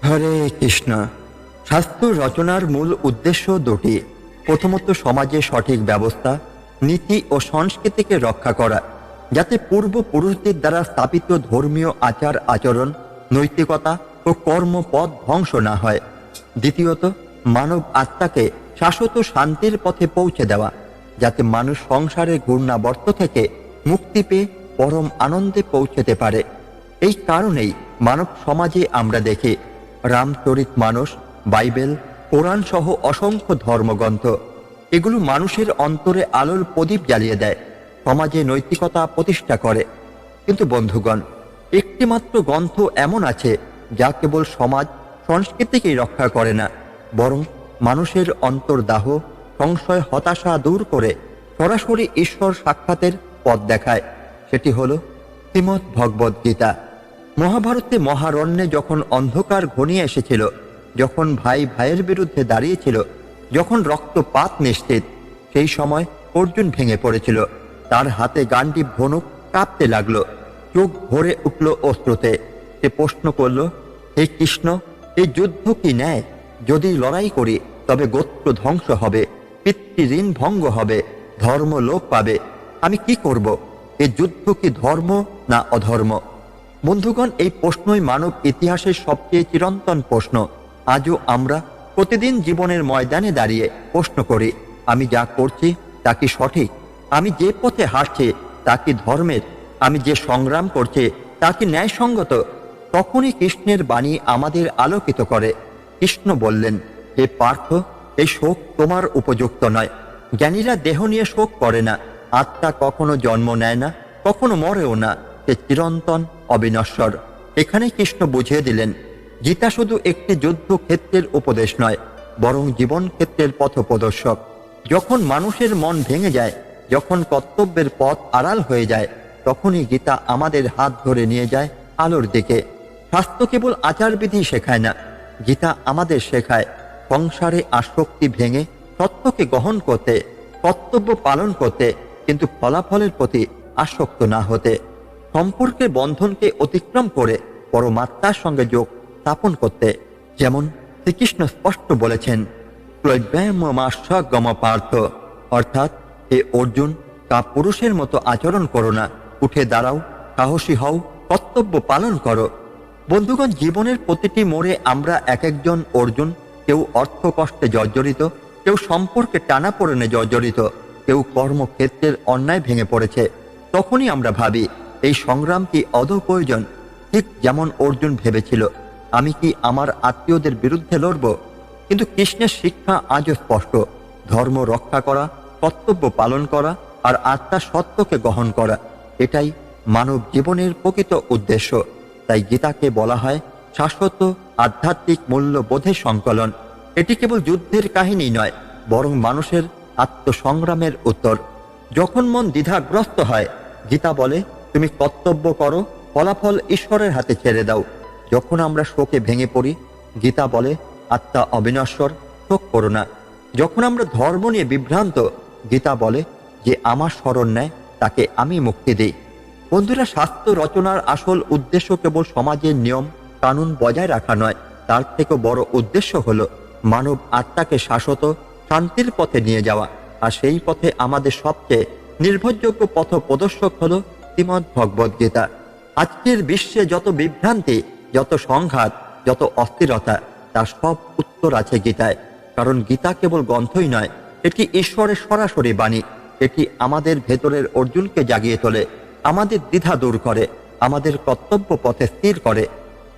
হরে কৃষ্ণ। শাস্ত্র রচনার মূল উদ্দেশ্য দুটি। প্রথমত, সমাজে সঠিক ব্যবস্থা, নীতি ও সংস্কৃতিকে রক্ষা করা, যাতে পূর্বপুরুষদের দ্বারা স্থাপিত ধর্মীয় আচার আচরণ, নৈতিকতা ও কর্মপথ ধ্বংস না হয়। দ্বিতীয়ত, মানব আত্মাকে শাশ্বত শান্তির পথে পৌঁছে দেওয়া, যাতে মানুষ সংসারের ঘূর্ণাবর্ত থেকে মুক্তি পেয়ে পরম আনন্দে পৌঁছতে পারে। এই কারণেই মানব সমাজে আমরা দেখি রামচরিতমানস, বাইবেল, কোরআন সহ অসংখ্য ধর্মগ্রন্থ। এগুলো মানুষের অন্তরে আলোর প্রদীপ জ্বালিয়ে দেয়, সমাজে নৈতিকতা প্রতিষ্ঠা করে। কিন্তু বন্ধুগণ, একটিমাত্র গ্রন্থ এমন আছে যা কেবল সমাজ সংস্কৃতিকেই রক্ষা করে না, বরং মানুষের অন্তর্দাহ, সংশয়, হতাশা দূর করে সরাসরি ঈশ্বর সাক্ষাতের পথ দেখায়। সেটি হল শ্রীমদ্ ভগবদ্ গীতা। মহাভারতে মহারণ্যে যখন অন্ধকার ঘনিয়ে এসেছিল, যখন ভাই ভাইয়ের বিরুদ্ধে দাঁড়িয়েছিল, যখন রক্তপাত নিশ্চিত, সেই সময় অর্জুন ভেঙে পড়েছিল। তার হাতে গান্ডীব ধনুক কাঁপতে লাগলো, চোখ ভরে উঠল অশ্রুতে। সে প্রশ্ন করল, হে কৃষ্ণ, এই যুদ্ধ কি ন্যায়? যদি লড়াই করি তবে গোত্র ধ্বংস হবে, পিতৃঋণ ভঙ্গ হবে, ধর্ম লোপ পাবে। আমি কি করব? এই যুদ্ধ কি ধর্ম না অধর্ম? বন্ধুগণ, এই প্রশ্নই মানব ইতিহাসের সবচেয়ে চিরন্তন প্রশ্ন। আজও আমরা প্রতিদিন জীবনের ময়দানে দাঁড়িয়ে প্রশ্ন করি, আমি যা করছি তা কি সঠিক? আমি যে পথে হাঁটছি তা কি ধর্মের? আমি যে সংগ্রাম করছি তা কি ন্যায়সঙ্গত? তখনই কৃষ্ণের বাণী আমাদের আলোকিত করে। কৃষ্ণ বললেন, হে পার্থ, এই শোক তোমার উপযুক্ত নয়। জ্ঞানীরা দেহ নিয়ে শোক করে না। আত্মা কখনো জন্ম নেয় না, কখনো মরেও না। সে চিরন্তন, অবিনশ্বর। এখানে কৃষ্ণ বুঝিয়ে দিলেন, গীতা শুধু একটি যুদ্ধক্ষেত্রের উপদেশ নয়, বরং জীবন ক্ষেত্রের পথপ্রদর্শক। যখন মানুষের মন ভেঙে যায়, যখন কর্তব্যের পথ আড়াল হয়ে যায়, তখনই গীতা আমাদের হাত ধরে নিয়ে যায় আলোর দিকে। শাস্ত্র কেবল আচারবিধি শেখায় না, গীতা আমাদের শেখায় সংসারে আসক্তি ভেঙে সত্যকে গ্রহণ করতে, কর্তব্য পালন করতে, কিন্তু ফলাফলের প্রতি আসক্ত না হতে, সম্পর্কের বন্ধনকে অতিক্রম করে পরমাত্মার সঙ্গে যোগ স্থাপন করতে। যেমন শ্রীকৃষ্ণ স্পষ্ট বলেছেন, গম পার্থ, অর্থাৎ হে অর্জুন, কাপুরুষের মতো আচরণ করো না, উঠে দাঁড়াও, সাহসী হও, কর্তব্য পালন করো। বন্ধুগণ, জীবনের প্রতিটি মোড়ে আমরা এক একজন অর্জুন। কেউ অর্থ কষ্টে জর্জরিত, কেউ সম্পর্কে টানাপোড়েনে জর্জরিত, কেউ কর্মক্ষেত্রের অন্যায় ভেঙে পড়েছে। তখনই আমরা ভাবি, এই সংগ্রাম কি আদৌ প্রয়োজন? ঠিক যেমন অর্জুন ভেবেছিল, আমি কি আমার আত্মীয়দের বিরুদ্ধে লড়ব? কিন্তু কৃষ্ণের শিক্ষা আজও স্পষ্ট, ধর্ম রক্ষা করা, কর্তব্য পালন করা আর আত্মার সত্যকে গ্রহণ করা, এটাই মানব জীবনের প্রকৃত উদ্দেশ্য। তাই গীতাকে বলা হয় শাশ্বত আধ্যাত্মিক মূল্যবোধের সংকলন। এটি কেবল যুদ্ধের কাহিনী নয়, বরং মানুষের আত্মসংগ্রামের উত্তর। যখন মন দ্বিধাগ্রস্ত হয়, গীতা বলে, তুমি কর্তব্য করো, ফলাফল ঈশ্বরের হাতে ছেড়ে দাও। যখন আমরা শোকে ভেঙে পড়ি, গীতা বলে, আত্মা অবিনশ্বর, শোক করো না। যখন আমরা ধর্ম নিয়ে বিভ্রান্ত, গীতা বলে, যে আমার শরণ নেয় তাকে আমি মুক্তি দিই। বন্ধুরা, শাস্ত্র রচনার আসল উদ্দেশ্য কেবল সমাজের নিয়ম কানুন বজায় রাখা নয়, তার থেকে বড় উদ্দেশ্য হল মানব আত্মাকে শাশ্বত শান্তির পথে নিয়ে যাওয়া। আর সেই পথে আমাদের সবচেয়ে নির্ভরযোগ্য পথ প্রদর্শক হল শ্রীমদ্ ভগবদ্ গীতা। আজকের বিশ্বে যত বিভ্রান্তি, যত সংঘাত, যত অস্থিরতা, তার সব উত্তর আছে গীতায়। কারণ গীতা কেবল গ্রন্থই নয়, এটি ঈশ্বরের সরাসরি বাণী। এটি আমাদের ভেতরের অর্জুনকে জাগিয়ে তোলে, আমাদের দ্বিধা দূর করে, আমাদের কর্তব্য পথে স্থির করে।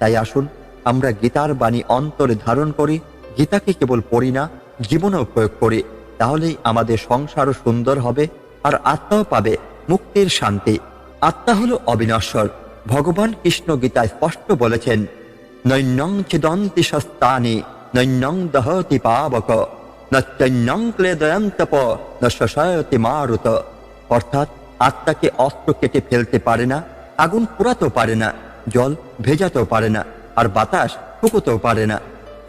তাই আসুন আমরা গীতার বাণী অন্তরে ধারণ করি, গীতাকে কেবল পড়ি না, জীবনেও প্রয়োগ করি। তাহলেই আমাদের সংসারও সুন্দর হবে, আর আত্মাও পাবে মুক্তির শান্তি। আত্মা হলো অবিনশ্বর। ভগবান কৃষ্ণ গীতায় স্পষ্ট বলেছেন, নৈন্যং ছিদন্তি শস্তানি নৈন্যং দহতি পাবক নৈন্যং ক্লেদয়ন্তপ ন শশয়তি মারুত। অর্থাৎ আত্মাকে অস্ত্র কেটে ফেলতে পারে না, আগুন পোড়াতেও পারে না, জল ভেজাতেও পারে না, আর বাতাস ফুকোতেও পারে না।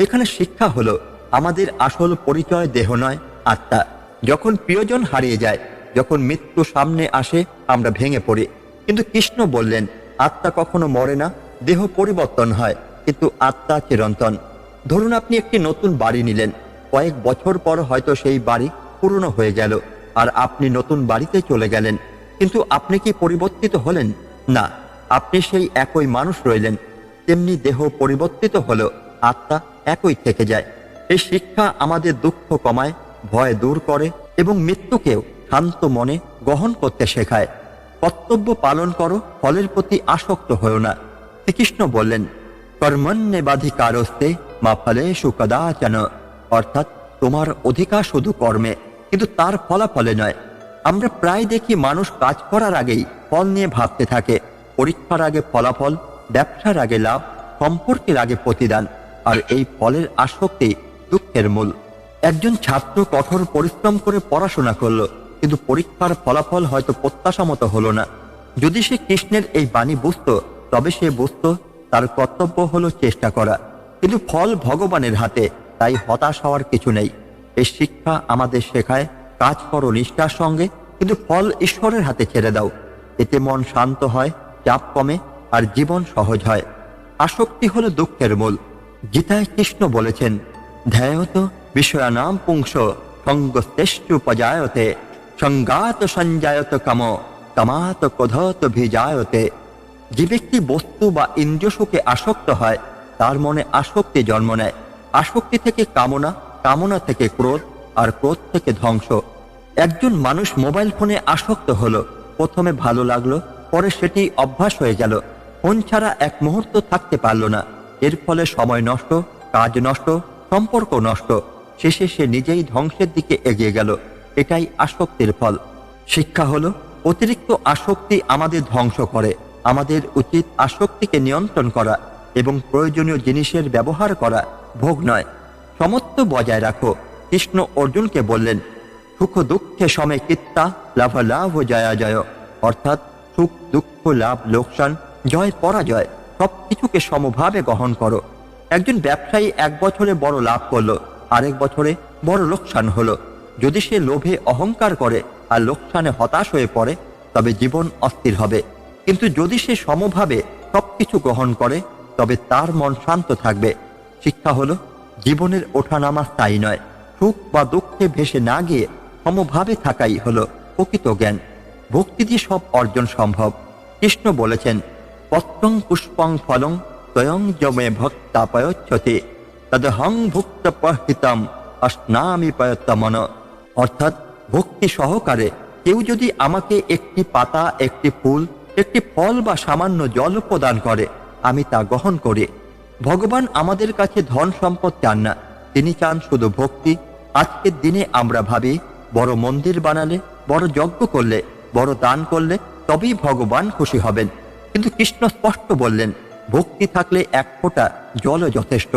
এখানে শিক্ষা হলো, আমাদের আসল পরিচয় দেহ নয়, আত্মা। যখন প্রিয়জন হারিয়ে যায়, যখন মৃত্যু সামনে আসে, আমরা ভেঙে পড়ি। কিন্তু কৃষ্ণ বললেন, আত্মা কখনো মরে না, দেহ পরিবর্তন হয়। কিন্তু আত্মা চিরন্তন। ধরুন আপনি একটি নতুন বাড়ি নিলেন, কয়েক বছর পর হয়তো সেই বাড়ি পুরনো হয়ে গেল আর আপনি নতুন বাড়িতে চলে গেলেন, কিন্তু আপনি কি পরিবর্তিত হলেন? না, আপনি সেই একই মানুষ রইলেন। তেমনি দেহ পরিবর্তিত হলো, আত্মা একই থেকে যায়। এই শিক্ষা আমাদের দুঃখ কমায়, ভয় দূর করে এবং মৃত্যুকেও শান্ত মনে গ্রহণ করতে শেখায়। কর্তব্য পালন করো, ফলের প্রতি আসক্ত হও না। শ্রীকৃষ্ণ বললেন, কর্মণ্যেবাধিকারস্তে মা ফলেষু কদাচন, অর্থাৎ তোমার অধিকার শুধু কর্মে, কিন্তু তার ফলাফলে নয়। আমরা প্রায় দেখি মানুষ কাজ করার আগেই ফল নিয়ে ভাবতে থাকে। পরীক্ষার আগে ফলাফল, ব্যবসার আগে লাভ, সম্পর্কের আগে প্রতিদান, আর এই ফলের আসক্তি দুঃখের মূল। একজন ছাত্র কঠোর পরিশ্রম করে পড়াশোনা করলো, কিন্তু পরীক্ষার ফলাফল হয়তো প্রত্যাশা মতো হলো না। যদি সে কৃষ্ণের এই বাণী বুঝত, তবে সে বুঝত তার কর্তব্য হলো চেষ্টা করা, কিন্তু ফল ভগবানের হাতে, তাই হতাশ হওয়ার কিছু নেই। এই শিক্ষা আমাদের শেখায়, কাজ করো নিষ্ঠার সঙ্গে, কিন্তু ফল ঈশ্বরের হাতে ছেড়ে দাও। এতে মন শান্ত হয়, চাপ কমে আর জীবন সহজ হয়। আসক্তি হলো দুঃখের মূল। গীতায় কৃষ্ণ বলেছেন, ধ্যায়ত বিষয়ানাম পুংস সঙ্গস্তেষ্ঠুপজায়তে সঙ্গাত সঞ্জায়ত কাম কামাত ক্রোধত ভিজায়তে। যে ব্যক্তি বস্তু বা ইন্দ্রিয় সুখে আসক্ত হয়, তার মনে আসক্তি জন্ম নেয়। আসক্তি থেকে কামনা, কামনা থেকে ক্রোধ, আর ক্রোধ থেকে ধ্বংস। একজন মানুষ মোবাইল ফোনে আসক্ত হলো, প্রথমে ভালো লাগলো, পরে সেটি অভ্যাস হয়ে গেল। ফোন ছাড়া এক মুহূর্ত থাকতে পারল না। এর ফলে সময় নষ্ট, কাজ নষ্ট, সম্পর্ক নষ্ট। শেষে সে নিজেই ধ্বংসের দিকে এগিয়ে গেল। এটাই আসক্তির ফল। শিক্ষা হলো, অতিরিক্ত আসক্তি আমাদের ধ্বংস করে। আমাদের উচিত আসক্তিকে নিয়ন্ত্রণ করা এবং প্রয়োজনীয় জিনিসের ব্যবহার করা, ভোগ নয়। সমত্ব বজায় রাখো। কৃষ্ণ অর্জুনকে বললেন, সুখ দুঃখে সমে কিত্তা লাভ লাভ জয়া জয়, অর্থাৎ সুখ দুঃখ, লাভ লোকসান, জয় পরাজয় সবকিছুকে সমভাবে গ্রহণ করো। একজন ব্যবসায়ী এক বছরে বড় লাভ করলো, আরেক বছরে বড় লোকসান হলো। যদি সে লোভে অহংকার করে আর লোকসানে হতাশ হয়ে পড়ে, তবে জীবন অস্থির হবে। কিন্তু যদি সে সমভাবে সবকিছু গ্রহণ করে, তবে তার মন শান্ত থাকবে। শিক্ষা হলো, জীবনের ওঠানামা স্থায়ী নয়। সুখ বা দুঃখে ভেসে না গিয়ে সমভাবে থাকাই হলো প্রকৃত জ্ঞান। ভক্তি দিয়ে সব অর্জন সম্ভব। কৃষ্ণ বলেছেন, পত্রং পুষ্পং ফলং স্বয়ং যমে ভক্তা পয়চ্ছতে তদহং ভুক্ত পহিতম অস্নামি পয়তমন, অর্থাৎ ভক্তি সহকারে কেউ যদি আমাকে একটি পাতা, একটি ফুল, একটি ফল বা সামান্য জল প্রদান করে, আমি তা গ্রহণ করি। ভগবান আমাদের কাছে ধন সম্পদ চান না, তিনি চান শুধু ভক্তি। আজকের দিনে আমরা ভাবি, বড় মন্দির বানালে, বড় যজ্ঞ করলে, বড় দান করলে তবেই ভগবান খুশি হবেন। কিন্তু কৃষ্ণ স্পষ্ট বললেন, ভক্তি থাকলে এক ফোঁটা জলও যথেষ্ট।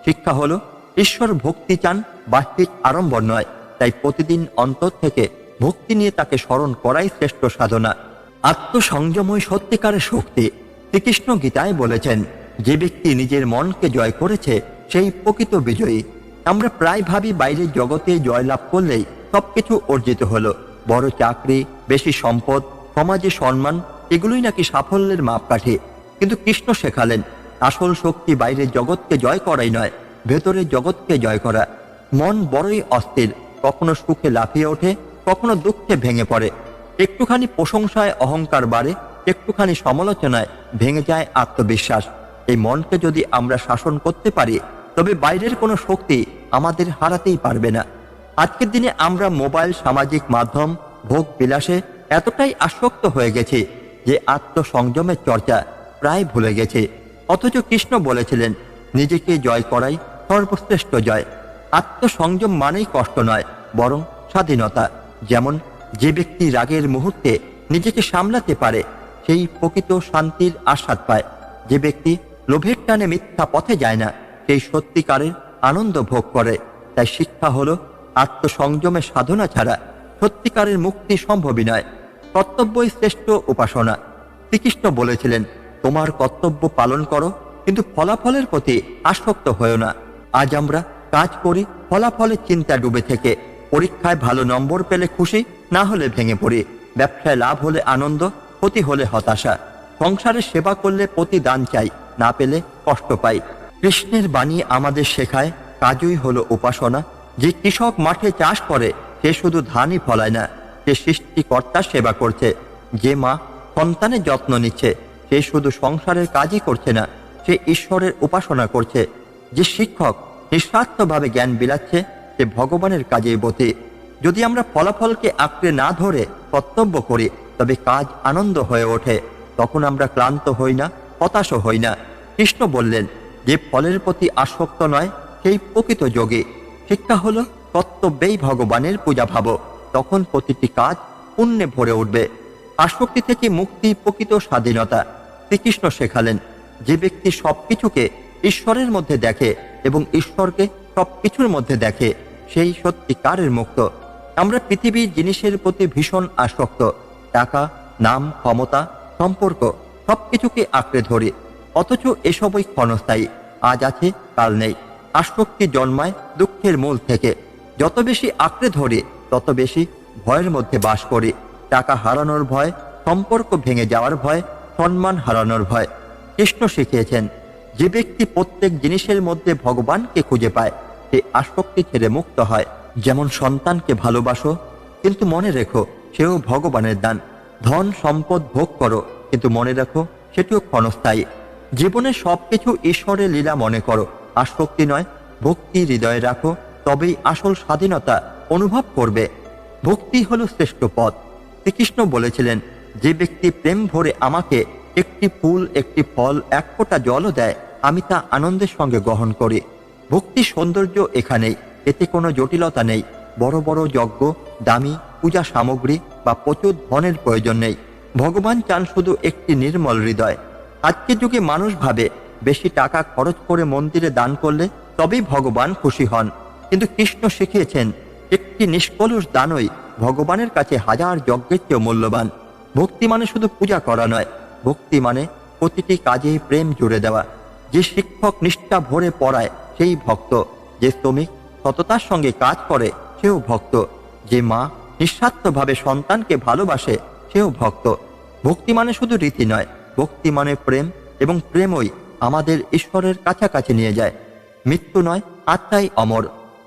শিক্ষা হলো, ঈশ্বর ভক্তি চান, বাহ্যিক আড়ম্বর নয়। তাই প্রতিদিন অন্তর থেকে ভক্তি নিয়ে তাকে স্মরণ করাই শ্রেষ্ঠ সাধনা। আত্মসংযমই সত্যিকারের শক্তি। শ্রীকৃষ্ণ গীতায় বলেছেন, যে ব্যক্তি নিজের মনকে জয় করেছে সেই প্রকৃত বিজয়ী। আমরা প্রায় ভাবি বাইরের জগতে জয়লাভ করলেই সবকিছু অর্জিত হলো। বড় চাকরি, বেশি সম্পদ, সমাজে সম্মান, এগুলোই নাকি সাফল্যের মাপকাঠি। কিন্তু কৃষ্ণ শেখালেন, আসল শক্তি বাইরের জগৎকে জয় করাই নয়, ভেতরের জগৎকে জয় করা। মন বড়ই অস্থির, কখনো সুখে লাফিয়ে ওঠে, কখনো দুঃখে ভেঙে পড়ে। একটুখানি প্রশংসায় অহংকার বাড়ে, একটুখানি সমালোচনায় ভেঙে যায় আত্মবিশ্বাস। এই মনকে যদি আমরা শাসন করতে পারি, তবে বাইরের কোনো শক্তি আমাদের হারাতেই পারবে না। আজকের দিনে আমরা মোবাইল, সামাজিক মাধ্যম, ভোগ বিলাসে এতটাই আসক্ত হয়ে গেছি যে আত্মসংযমের চর্চা প্রায় ভুলে গেছি। অথচ কৃষ্ণ বলেছিলেন, নিজেকে জয় করাই সর্বশ্রেষ্ঠ জয়। আত্মসংযম মানেই কষ্ট নয়, বরং স্বাধীনতা। যেমন যে ব্যক্তি রাগের মুহূর্তে নিজেকে সামলাতে পারে, সেই প্রকৃত শান্তির আস্বাদ পায়। যে ব্যক্তি লোভের টানে মিথ্যা পথে যায় না, সেই সত্যিকারের আনন্দ ভোগ করে। তাই শিক্ষা হলো, আত্মসংযমের সাধনা ছাড়া সত্যিকারের মুক্তি সম্ভবই নয়। কর্তব্যই শ্রেষ্ঠ উপাসনা। শ্রীকৃষ্ণ বলেছিলেন, তোমার কর্তব্য পালন করো, কিন্তু ফলাফলের প্রতি আসক্ত হয়েও না। আজ আমরা কাজ করি ফলাফলের চিন্তা ডুবে থেকে। পরীক্ষায় ভালো নম্বর পেলে খুশি, না হলে ভেঙে পড়ি। ব্যবসায় লাভ হলে আনন্দ, ক্ষতি হলে হতাশা। সংসারে সেবা করলে প্রতিদান চাই, না পেলে কষ্ট পাই। কৃষ্ণের বাণী আমাদের শেখায় কাজই হলো উপাসনা। যে কৃষক মাঠে চাষ করে সে শুধু ধানই ফলায় না, সে সৃষ্টিকর্তার সেবা করছে। যে মা সন্তানের যত্ন নিচ্ছে সে শুধু সংসারের কাজই করছে না, সে ঈশ্বরের উপাসনা করছে। যে শিক্ষক নিঃস্বার্থভাবে জ্ঞান বিলাচ্ছে সে ভগবানের কাজেই বতে। যদি আমরা ফলাফলকে আঁকড়ে না ধরে কর্তব্য করি তবে কাজ আনন্দ হয়ে ওঠে। তখন আমরা ক্লান্ত হই না, হতাশও হই না। কৃষ্ণ বললেন, যে ফলের প্রতি আসক্ত নয় সেই প্রকৃত যোগী। শিক্ষা হলো কর্তব্যেই ভগবানের পূজা ভাবো, তখন প্রতিটি কাজ পুণ্যে ভরে উঠবে। আসক্তি থেকে মুক্তি প্রকৃত স্বাধীনতা। শ্রীকৃষ্ণ শেখালেন, যে ব্যক্তি সবকিছুকে ঈশ্বরের মধ্যে দেখে এবং ঈশ্বরকে সবকিছুর মধ্যে দেখে সেই সত্যিকারের মুক্ত। আমরা পৃথিবীর জিনিসের প্রতি ভীষণ আসক্ত। টাকা, নাম, ক্ষমতা, সম্পর্ক সবকিছুকে আঁকড়ে ধরি, অথচ এসবই ক্ষণস্থায়ী। আজ আছে, কাল নেই। আসক্তি জন্মায় দুঃখের মূল থেকে। যত বেশি আঁকড়ে ধরি তত বেশি ভয়ের মধ্যে বাস করি। টাকা হারানোর ভয়, সম্পর্ক ভেঙে যাওয়ার ভয়, সম্মান হারানোর ভয়। কৃষ্ণ শিখিয়েছেন, যে ব্যক্তি প্রত্যেক জিনিসের মধ্যে ভগবানকে খুঁজে পায় সে আসক্তি ছেড়ে মুক্ত হয়। যেমন সন্তানকে ভালোবাসো কিন্তু মনে রেখো সেও ভগবানের দান। ধন সম্পদ ভোগ করো কিন্তু মনে রাখো সেটিও ক্ষণস্থায়ী। জীবনে সবকিছু ঈশ্বরের লীলা মনে করো, আসক্তি নয়। ভক্তি হৃদয়ে রাখো, তবেই আসল স্বাধীনতা অনুভব করবে। ভক্তি হলো শ্রেষ্ঠ পথ। শ্রীকৃষ্ণ বলেছিলেন, যে ব্যক্তি প্রেম ভরে আমাকে একটি ফুল, একটি ফল, এক ফোঁটা জলও দেয় আমি তা আনন্দের সঙ্গে গ্রহণ করি। ভক্তি সৌন্দর্য এখানেই, এতে কোনো জটিলতা নেই। বড় বড় যজ্ঞ, দামি পূজা সামগ্রী বা প্রচুর ধনের প্রয়োজন নেই। ভগবান চান শুধু একটি নির্মল হৃদয়। আজকের যুগে মানুষ ভাবে বেশি টাকা খরচ করে মন্দিরে দান করলে তবেই ভগবান খুশি হন, কিন্তু কৃষ্ণ শিখিয়েছেন একটি নিষ্কলুষ দানই ভগবানের কাছে হাজার যজ্ঞের চেয়েও মূল্যবান। ভক্তি মানে শুধু পূজা করা নয়, ভক্তি মানে প্রতিটি কাজে প্রেম জুড়ে দেওয়া। যে শিক্ষক নিষ্ঠা ভরে পড়ায় সেই ভক্ত, যে শ্রমিক সততার সঙ্গে কাজ করে সেও ভক্ত, যে মা নিঃস্বার্থভাবে সন্তানকে ভালোবাসে সেও ভক্ত। ভক্তি মানে শুধু রীতি নয়, ভক্তি মানে প্রেম, এবং প্রেমই আমাদের ঈশ্বরের কাছাকাছি নিয়ে যায়। মৃত্যু নয়, আত্মাই অমর।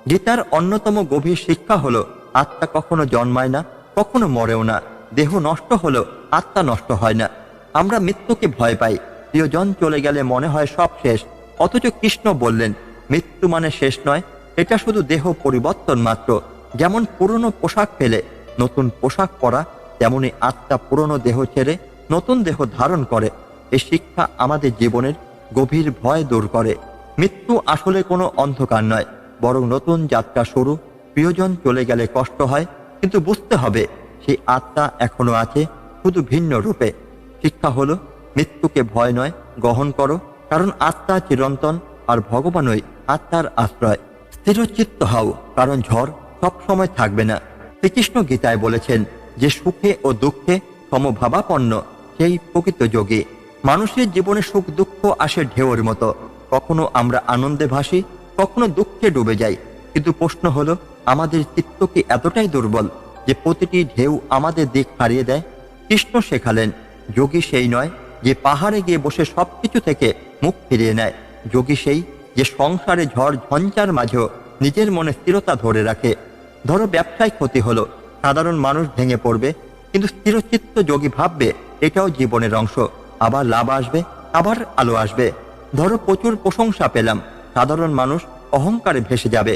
গীতার অন্যতম গভীর শিক্ষা হলো, আত্মা কখনো জন্মায় না, কখনো মরেও না। দেহ নষ্ট হলো, আত্মা নষ্ট হয় না। আমরা মৃত্যুকে ভয় পাই, প্রিয়জন চলে গেলে মনে হয় সব শেষ। অথচ কৃষ্ণ বললেন, মৃত্যু মানে শেষ নয়, এটা শুধু দেহ পরিবর্তন মাত্র। যেমন পুরনো পোশাক ফেলে নতুন পোশাক পরা, তেমনি আত্মা পুরনো দেহ ছেড়ে নতুন দেহ ধারণ করে। এই শিক্ষা আমাদের জীবনের গভীর ভয় দূর করে। মৃত্যু আসলে কোনো অন্ধকার নয়, বরং নতুন যাত্রা শুরু। প্রিয়জন চলে গেলে কষ্ট হয়, কিন্তু বুঝতে হবে সেই আত্মা এখনো আছে, শুধু ভিন্ন রূপে। শিক্ষা হলো, মৃত্যুকে ভয় নয়, গ্রহণ করো, কারণ আত্মা চিরন্তন আর ভগবানই আত্মার আশ্রয়। স্থিরচিত্ত হও, কারণ ঝড় সব সময় থাকবে না। শ্রীকৃষ্ণ গীতায় বলেছেন, যে সুখে ও দুঃখে সমভাবাপন্ন সেই প্রকৃত যোগী। মানুষের জীবনে সুখ দুঃখ আসে ঢেউয়ের মতো। কখনো আমরা আনন্দে ভাসি, কখনো দুঃখে ডুবে যাই। কিন্তু প্রশ্ন হলো, আমাদের চিত্ত কি এতটাই দুর্বল যে প্রতিটি ঢেউ আমাদের দিক হারিয়ে দেয়? কৃষ্ণ শেখালেন, যোগী সেই নয় যে পাহাড়ে গিয়ে বসে সবকিছু থেকে মুখ ফিরিয়ে নেয়। যোগী সেই যে সংসারে ঝড় ঝঞ্ঝার মাঝেও নিজের মনে স্থিরতা ধরে রাখে। ধরো ব্যবসায় ক্ষতি হলো, সাধারণ মানুষ ভেঙে পড়বে, কিন্তু স্থিরচিত্ত যোগী ভাববে এটাও জীবনের অংশ, আবার লাভ আসবে, আবার আলো আসবে। ধরো প্রচুর প্রশংসা পেলাম, সাধারণ মানুষ অহংকারে ভেসে যাবে,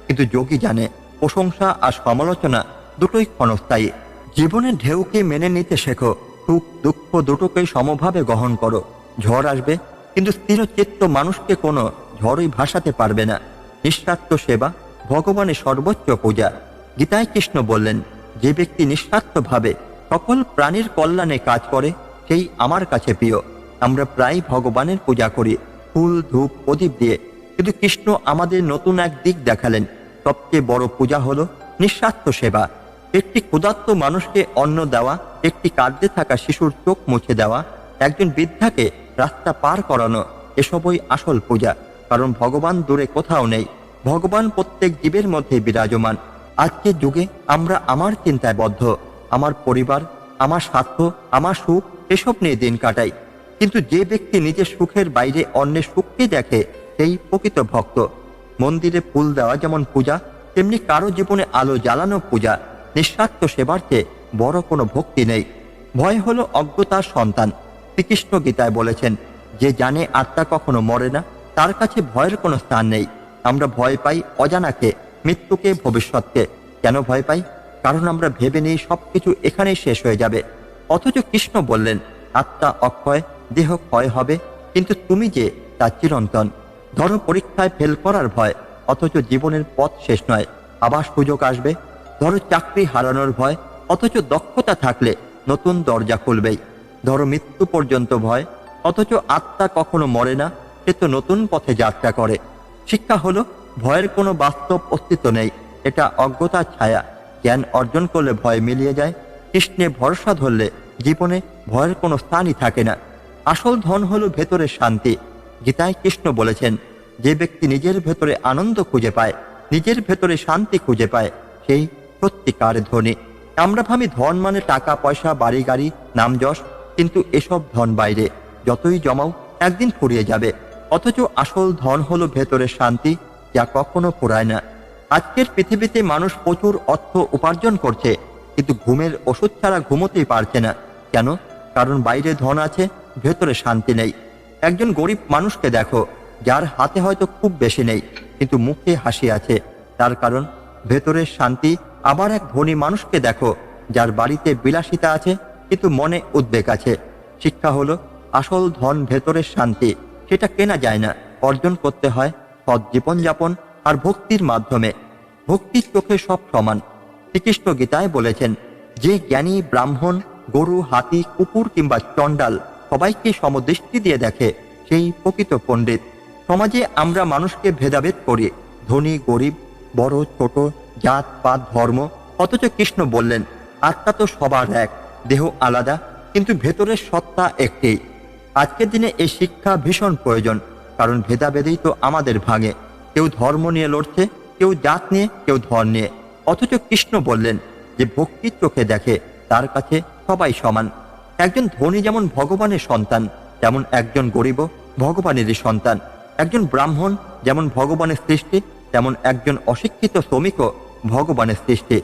কিন্তু যোগী জানে প্রশংসা আর সমালোচনা দুটোই ক্ষণস্থায়ী। জীবনের ঢেউকে মেনে নিতে শেখো, সুখ দুঃখ দুটোকেই সমভাবে গ্রহণ করো। ঝড় আসবে, কিন্তু স্থিরচিত্ত মানুষকে কোনো ঝড়ই ভাসাতে পারবে না। নিঃস্বার্থ সেবা ভগবানের সর্বোচ্চ পূজা। গীতায় কৃষ্ণ বললেন, যে ব্যক্তি নিঃস্বার্থভাবে সকল প্রাণীর কল্যাণে কাজ করে সেই আমার কাছে প্রিয়। আমরা প্রায় ভগবানের পূজা করি ফুল, ধূপ, প্রদীপ দিয়ে, কিন্তু কৃষ্ণ আমাদের নতুন এক দিক দেখালেন। সবচেয়ে বড় পূজা হলো নিঃস্বার্থ সেবা। একটি ক্ষুধার্ত মানুষকে অন্ন দেওয়া, একটি কাঁদতে থাকা শিশুর চোখ মুছে দেওয়া, একজন বৃদ্ধাকে রাস্তা পার করানো, এসবই আসল পূজা। কারণ ভগবান দূরে কোথাও নেই, ভগবান প্রত্যেক জীবের মধ্যে বিরাজমান। আজকের যুগে আমরা আমার চিন্তায় বদ্ধ, আমার পরিবার, আমার স্বার্থ, আমার সুখ, এসব নিয়ে দিন কাটাই। কিন্তু যে ব্যক্তি নিজের সুখের বাইরে অন্যের সুখকে দেখে সেই প্রকৃত ভক্ত। মন্দিরে ফুল দেওয়া যেমন পূজা, তেমনি কারো জীবনে আলো জ্বালানো পূজা। নিঃস্বার্থ সেবার চেয়ে বড় কোনো ভক্তি নেই। ভয় হলো অজ্ঞতার সন্তান। শ্রীকৃষ্ণ গীতায় বলেছেন, যে জানে আত্মা কখনো মরে না, তার কাছে ভয়ের কোনো স্থান নেই। আমরা ভয় পাই অজানাকে, মৃত্যুকে, ভবিষ্যৎকে। কেন ভয় পাই? কারণ আমরা ভেবে নিই সবকিছু এখানেই শেষ হয়ে যাবে। অথচ কৃষ্ণ বললেন, আত্মা অক্ষয়, দেহ ক্ষয় হবে, কিন্তু তুমি যে তা চিরন্তন। ধরো পরীক্ষায় ফেল করার ভয়, অথচ জীবনের পথ শেষ নয়, আবার সুযোগ আসবে। ধরো চাকরি হারানোর ভয়, অথচ দক্ষতা থাকলে নতুন দরজা খুলবেই। ধরো মৃত্যু পর্যন্ত ভয়, অথচ আত্মা কখনো মরে না, সে তো নতুন পথে যাত্রা করে। শিক্ষা হলো, ভয়ের কোনো বাস্তব অস্তিত্ব নেই, এটা অজ্ঞতার ছায়া। জ্ঞান অর্জন করলে ভয় মিলিয়ে যায়। কৃষ্ণে ভরসা ধরলে জীবনে ভয়ের কোনো স্থানই থাকে না। আসল ধন হলো ভেতরের শান্তি। গীতায় কৃষ্ণ বলেছেন, যে ব্যক্তি নিজের ভেতরে আনন্দ খুঁজে পায়, নিজের ভেতরে শান্তি খুঁজে পায়, সেই সত্যিকার ধনী। আমরা ভাবি ধন মানে টাকা পয়সা, বাড়ি গাড়ি, নাম যশ, কিন্তু এসব ধন বাইরে, যতই জমাও একদিন ফুরিয়ে যাবে। অথচ আসল ধন হলো ভেতরের শান্তি, যা কখনো ফুরায় না। আজকের পৃথিবীতে মানুষ প্রচুর অর্থ উপার্জন করছে, কিন্তু ঘুমের ওষুধ ছাড়া ঘুমোতেই পারছে না। কেন? কারণ বাইরে ধন আছে, ভেতরে শান্তি নেই। একজন গরিব মানুষকে দেখো, যার হাতে হয়তো খুব বেশি নেই, কিন্তু মুখে হাসি আছে, তার কারণ ভেতরের শান্তি। আবার এক ধনী মানুষকে দেখো, যার বাড়িতে বিলাসিতা আছে, কিন্তু মনে উদ্বেগ আছে। শিক্ষা হলো, আসল ধন ভেতরের শান্তি, সেটা কেনা যায় না, অর্জন করতে হয় সৎ জীবনযাপন আর ভক্তির মাধ্যমে। ভক্তির চোখে সব সমান। শ্রীকৃষ্ণ গীতায় বলেছেন, যে জ্ঞানী ব্রাহ্মণ, গরু, হাতি, কুকুর কিংবা চণ্ডাল সবাইকে সমদৃষ্টি দিয়ে দেখে, সেই প্রকৃত পণ্ডিত। সমাজে আমরা মানুষকে ভেদাভেদ করি, ধনী গরিব, বড় ছোট, জাত পাত, ধর্ম। অথচ কৃষ্ণ বললেন, আত্মা তো সবার এক, দেহ আলাদা, কিন্তু ভেতরের সত্তা একটি। আজকের দিনে এই শিক্ষা ভীষণ প্রয়োজন, কারণ ভেদাভেদেই তো আমাদের ভাঙে। কেউ ধর্ম নিয়ে লড়ছে, কেউ জাত নিয়ে, কেউ ধন নিয়ে। অথচ কৃষ্ণ বললেন, যে ভক্তির চোখে দেখে, তার কাছে সবাই সমান। একজন ধনী যেমন ভগবানের সন্তান, তেমন একজন গরিবও ভগবানেরই সন্তান। একজন ব্রাহ্মণ যেমন ভগবানের সৃষ্টি, তেমন একজন অশিক্ষিত শ্রমিকও ভগবানের সৃষ্টি।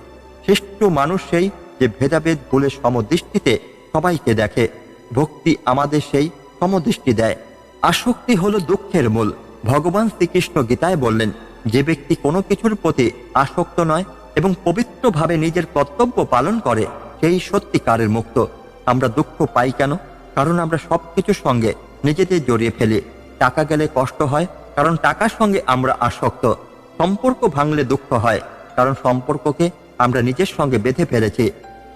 শ্রেষ্ঠ মানুষ সেই, যে ভেদাভেদ ভুলে সমদৃষ্টিতে সবাইকে দেখে। ভক্তি আমাদের সেই সমদৃষ্টি দেয়। আসক্তি হলো দুঃখের মূল। ভগবান শ্রীকৃষ্ণ গীতায় বললেন, যে ব্যক্তি কোনো কিছুর প্রতি আসক্ত নয় এবং পবিত্রভাবে নিজের কর্তব্য পালন করে, সেই সত্যিকারের মুক্ত। আমরা দুঃখ পাই কেন? কারণ আমরা সবকিছুর সঙ্গে নিজেদের জড়িয়ে ফেলি। টাকা গেলে কষ্ট হয়, কারণ টাকার সঙ্গে আমরা আসক্ত। সম্পর্ক ভাঙলে দুঃখ হয়, কারণ সম্পর্ককে আমরা নিজের সঙ্গে বেঁধে ফেলেছি।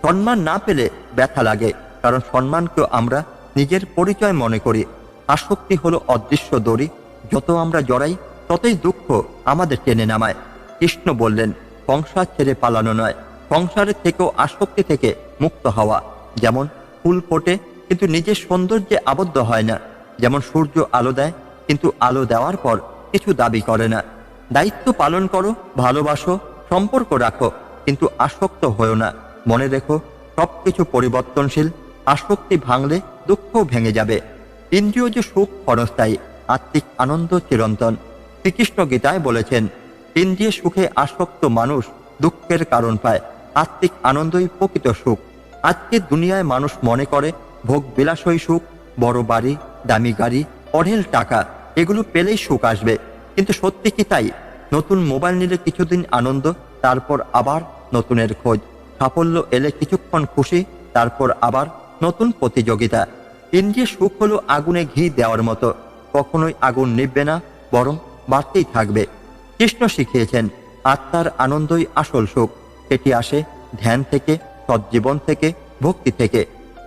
সম্মান না পেলে ব্যথা লাগে, কারণ সম্মানকেও আমরা নিজের পরিচয় মনে করি। আসক্তি হলো অদৃশ্য দড়ি, যত আমরা জড়াই ততই দুঃখ আমাদের টেনে নামায়। কৃষ্ণ বললেন, সংসার ছেড়ে পালানো নয়, সংসারের থেকেও আসক্তি থেকে মুক্ত হওয়া। যেমন ফুল ফোটে, কিন্তু নিজের সৌন্দর্যে আবদ্ধ হয় না। যেমন সূর্য আলো দেয়, কিন্তু আলো দেওয়ার পর কিছু দাবি করে না। দায়িত্ব পালন করো, ভালোবাসো, সম্পর্ক রাখো, কিন্তু আসক্ত হয়েও না। মনে রেখো, সবকিছু পরিবর্তনশীল। আসক্তি ভাঙলে দুঃখও ভেঙে যাবে। ইন্দ্রিয় যে সুখ ক্ষণস্থায়ী, আত্মিক আনন্দ চিরন্তন। শ্রীকৃষ্ণ গীতায় বলেছেন, ইন্দ্রিয় সুখে আসক্ত মানুষ দুঃখের কারণ পায়, আত্মিক আনন্দই প্রকৃত সুখ। আজকের দুনিয়ায় মানুষ মনে করে ভোগ বিলাসই সুখ, বড় বাড়ি, দামি গাড়ি, অঢেল টাকা, এগুলো পেলেই সুখ আসবে। কিন্তু সত্যি কি তাই? নতুন মোবাইল নিলে কিছুদিন আনন্দ, তারপর আবার নতুনের খোঁজ। সাফল্য এলে কিছুক্ষণ খুশি, তারপর আবার নতুন প্রতিযোগিতা। ইন্দ্রিয় সুখ হলো আগুনে ঘি দেওয়ার মতো, কখনোই আগুন নিভবে না, বরং বাড়তেই থাকবে। কৃষ্ণ শিখিয়েছেন, আত্মার আনন্দই আসল সুখ। এটি আসে ধ্যান থেকে, সজ্জীবন থেকে, ভক্তি থেকে।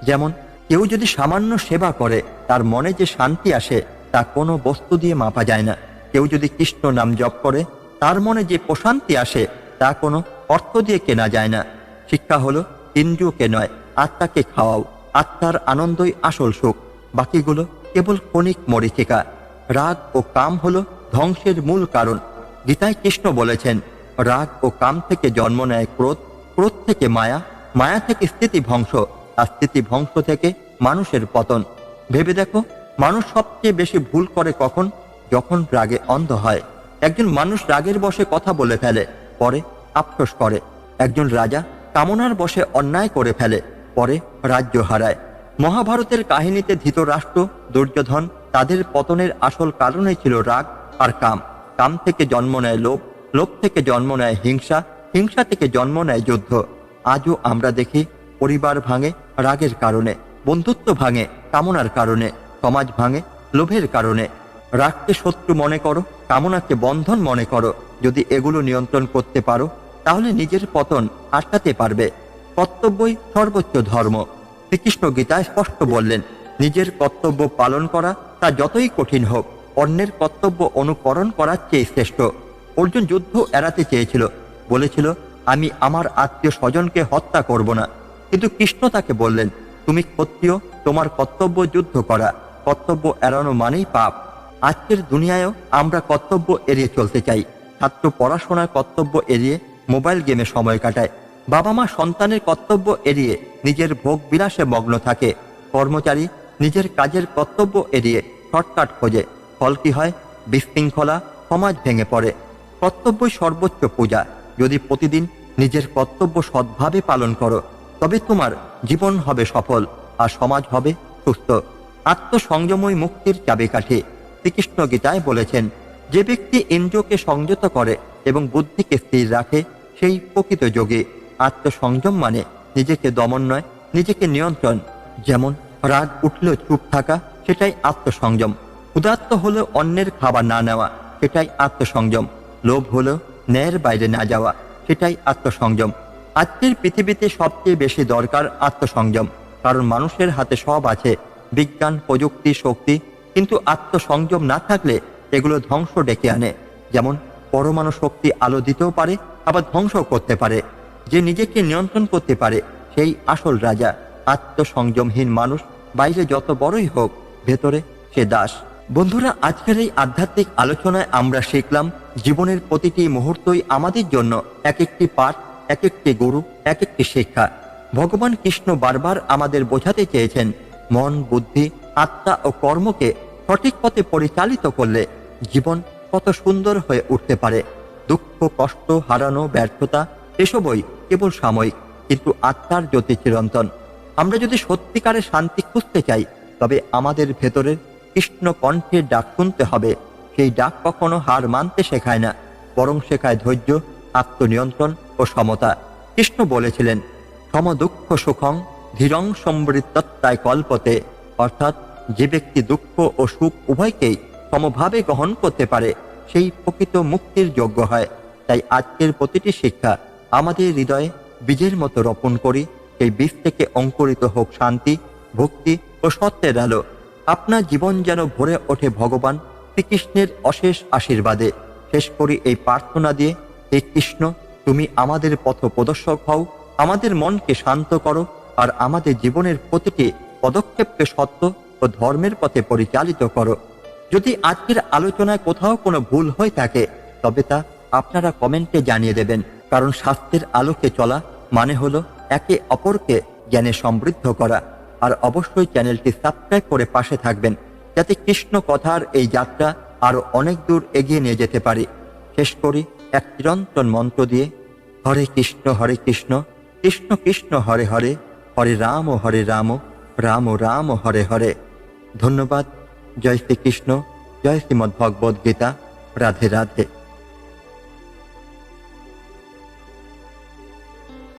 যেমন কেউ যদি সামান্য সেবা করে, তার মনে যে শান্তি আসে, তা কোনো বস্তু দিয়ে মাপা যায় না। কেউ যদি কৃষ্ণ নাম জপ করে, তার মনে যে প্রশান্তি আসে, তা কোনো অর্থ দিয়ে কেনা যায় না। শিক্ষা হলো, ইন্দ্রিয়কে নয়, আত্মাকে খাওয়াও। আত্মার আনন্দই আসল সুখ, বাকিগুলো কেবল ক্ষণিক মরীচিকা। রাগ ও কাম হলো ধ্বংসের মূল কারণ। গীতায় কৃষ্ণ বলেছেন, রাগ ও কাম থেকে জন্ম নেয় ক্রোধ, ক্রোধ থেকে মায়া, মায়া থেকে স্থিতিভ্রংশ, আর স্থিতিভ্রংশ থেকে মানুষের পতন। ভেবে দেখো, মানুষ সবচেয়ে বেশি ভুল করে কখন? যখন রাগে অন্ধ হয়। একজন মানুষ রাগের বশে কথা বলে ফেলে, পরে আফসোস করে। একজন রাজা কামনার বশে অন্যায় করে ফেলে, পরে রাজ্য হারায়। মহাভারতের কাহিনীতে ধৃতরাষ্ট্র, দুর্যোধন, তাদের পতনের আসল কারণে ছিল রাগ আর কাম। কাম থেকে জন্ম নেয় লোভ, লোভ থেকে জন্ম নেয় হিংসা, হিংসা থেকে জন্ম নেয় যুদ্ধ। আজও আমরা দেখি পরিবার ভাঙে রাগের কারণে, বন্ধুত্ব ভাঙে কামনার কারণে, সমাজ ভাঙে লোভের কারণে। রাগকে শত্রু মনে করো, কামনাকে বন্ধন মনে করো। যদি এগুলো নিয়ন্ত্রণ করতে পারো, তাহলে নিজের পতন আটকাতে পারবে। কর্তব্যই সর্বোচ্চ ধর্ম। শ্রীকৃষ্ণ গীতায় স্পষ্ট বললেন, নিজের কর্তব্য পালন করা তা যতই কঠিন হোক, অন্যের কর্তব্য অনুকরণ করার চেয়ে শ্রেষ্ঠ। অর্জুন যুদ্ধ এড়াতে চেয়েছিল, বলেছিল আমি আমার আত্মীয় স্বজনকে হত্যা করব না। কিন্তু কৃষ্ণ তাকে বললেন, তুমি ক্ষত্রিয়, তোমার কর্তব্য যুদ্ধ করা। কর্তব্য এড়ানো মানেই পাপ। আজকের দুনিয়ায়ও আমরা কর্তব্য এড়িয়ে চলতে চাই। ছাত্র পড়াশোনার কর্তব্য এড়িয়ে মোবাইল গেমে সময় কাটায়। বাবা মা সন্তানের কর্তব্য এড়িয়ে নিজের ভোগ বিলাসে মগ্ন থাকে। কর্মচারী নিজের কাজের কর্তব্য এড়িয়ে শর্টকাট খোঁজে। ফল কি হয়? বিশৃঙ্খলা, সমাজ ভেঙে পড়ে। কর্তব্যই সর্বোচ্চ পূজা। যদি প্রতিদিন নিজের কর্তব্য সৎভাবে পালন করো, তবে তোমার জীবন হবে সফল আর সমাজ হবে সুস্থ। আত্মসংযমই মুক্তির চাবিকাঠি। শ্রীকৃষ্ণ গীতায় বলেছেন, যে ব্যক্তি ইন্দ্রিয়কে সংযত করে এবং বুদ্ধিকে স্থির রাখে, সেই প্রকৃত যোগী। আত্মসংযম মানে নিজেকে দমন নয়, নিজেকে নিয়ন্ত্রণ। যেমন রাগ উঠলেও চুপ থাকা, সেটাই আত্মসংযম। উদাত্ত হলেও অন্যের খাবার না নেওয়া, সেটাই আত্মসংযম। লোভ হলেও ন্যায়ের বাইরে না যাওয়া, সেটাই আত্মসংযম। আজকের পৃথিবীতে সবচেয়ে বেশি দরকার আত্মসংযম। কারণ মানুষের হাতে সব আছে, বিজ্ঞান, প্রযুক্তি, শক্তি, কিন্তু আত্মসংযম না থাকলে এগুলো ধ্বংস ডেকে আনে। যেমন পরমাণু শক্তি আলো দিতেও পারে, আবার ধ্বংস করতে পারে। যে নিজেকে নিয়ন্ত্রণ করতে পারে, সেই আসল রাজা। আত্মসংযমহীন মানুষ বাইরে যত বড়ই হোক, ভেতরে সে দাস। বন্ধুরা, আজকের এই আধ্যাত্মিক আলোচনায় আমরা শিখলাম, জীবনের প্রতিটি মুহূর্তই আমাদের জন্য এক একটি পাঠ, এক একটি গুরু, এক একটি শিক্ষা। ভগবান কৃষ্ণ বারবার আমাদের বোঝাতে চেয়েছেন, মন, বুদ্ধি, আত্মা ও কর্মকে সঠিক পথে পরিচালিত করলে জীবন কত সুন্দর হয়ে উঠতে পারে। দুঃখ, কষ্ট, হারানো, ব্যর্থতা এসবই কেবল সাময়িক, কিন্তু আত্মার জ্যোতি চিরন্তন। আমরা যদি সত্যিকারে শান্তি খুঁজতে চাই, তবে আমাদের ভেতরের কৃষ্ণ কণ্ঠের ডাক শুনতে হবে। সেই ডাক কখনো হার মানতে শেখায় না, বরং শেখায় ধৈর্য, আত্মনিয়ন্ত্রণ ও সমতা। কৃষ্ণ বলেছিলেন, সম দুঃখ সুখং ধীরং সমৃদ্ধত্বায় কল্পতে। অর্থাৎ যে ব্যক্তি দুঃখ ও সুখ উভয়কেই সমভাবে গ্রহণ করতে পারে, সেই প্রকৃত মুক্তির যোগ্য হয়। তাই আজকের প্রতিটি শিক্ষা আমাদের হৃদয়ে বীজের মতো রোপণ করি। সেই বীজ থেকে অঙ্কুরিত হোক শান্তি, ভক্তি ও সত্যের আলো। আপনার জীবন যেন ভরে ওঠে ভগবান শ্রীকৃষ্ণের অশেষ আশীর্বাদে। শেষ করি এই প্রার্থনা দিয়ে, হে কৃষ্ণ, তুমি আমাদের পথ প্রদর্শক হও, আমাদের মনকে শান্ত করো, আর আমাদের জীবনের প্রতিটি পদক্ষেপকে সত্য ও ধর্মের পথে পরিচালিত করো। যদি আজকের আলোচনায় কোথাও কোনো ভুল হয়ে থাকে, তবে তা আপনারা কমেন্টে জানিয়ে দেবেন। কারণ শাস্ত্রের আলোকে চলা মানে হলো একে অপরকে জ্ঞানে সমৃদ্ধ করা। আর অবশ্যই চ্যানেলটি সাবস্ক্রাইব করে পাশে থাকবেন, যাতে কৃষ্ণ কথার এই যাত্রা আরো অনেক দূর এগিয়ে নিয়ে যেতে পারি। শেষ করি এক চিরন্তন মন্ত্র দিয়ে, হরে কৃষ্ণ কৃষ্ণ কৃষ্ণ হরে হরে, হরে রাম রাম রাম হরে হরে। ধন্যবাদ। জয় শ্রীকৃষ্ণ, জয় শ্রীমদ্ ভগবদ্ গীতা। রাধে রাধে।